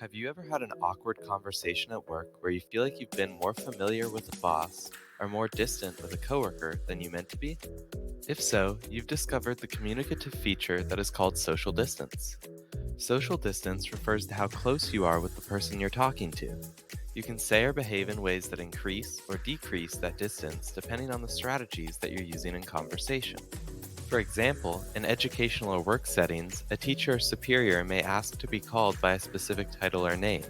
Have you ever had an awkward conversation at work where you feel like you've been more familiar with a boss or more distant with a coworker than you meant to be? If so, you've discovered the communicative feature that is called social distance. Social distance refers to how close you are with the person you're talking to. You can say or behave in ways that increase or decrease that distance depending on the strategies that you're using in conversation. For example, in educational or work settings, a teacher or superior may ask to be called by a specific title or name.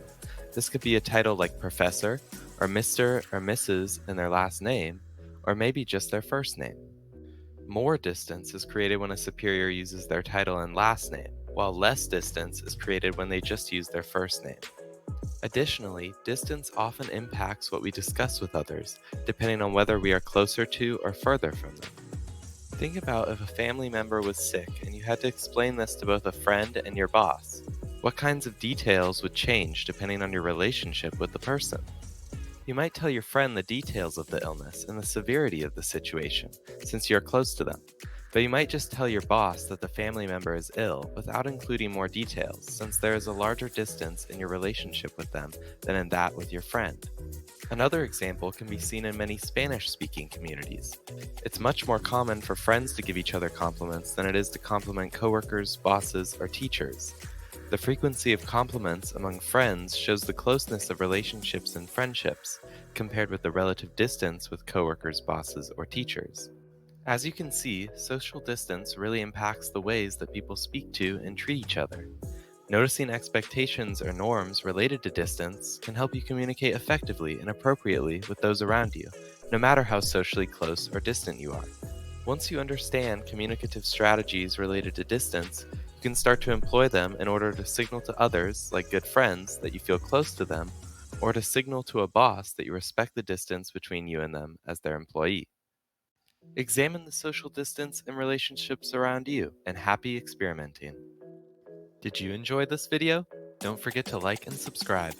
This could be a title like professor, or Mr. or Mrs. in their last name, or maybe just their first name. More distance is created when a superior uses their title and last name, while less distance is created when they just use their first name. Additionally, distance often impacts what we discuss with others, depending on whether we are closer to or further from them. Think about if a family member was sick and you had to explain this to both a friend and your boss. What kinds of details would change depending on your relationship with the person? You might tell your friend the details of the illness and the severity of the situation, since you're close to them. But you might just tell your boss that the family member is ill without including more details, since there is a larger distance in your relationship with them than in that with your friend. Another example can be seen in many Spanish-speaking communities. It's much more common for friends to give each other compliments than it is to compliment coworkers, bosses, or teachers. The frequency of compliments among friends shows the closeness of relationships and friendships, compared with the relative distance with coworkers, bosses, or teachers. As you can see, social distance really impacts the ways that people speak to and treat each other. Noticing expectations or norms related to distance can help you communicate effectively and appropriately with those around you, no matter how socially close or distant you are. Once you understand communicative strategies related to distance, you can start to employ them in order to signal to others, like good friends, that you feel close to them, or to signal to a boss that you respect the distance between you and them as their employee. Examine the social distance in relationships around you, and happy experimenting. Did you enjoy this video? Don't forget to like and subscribe.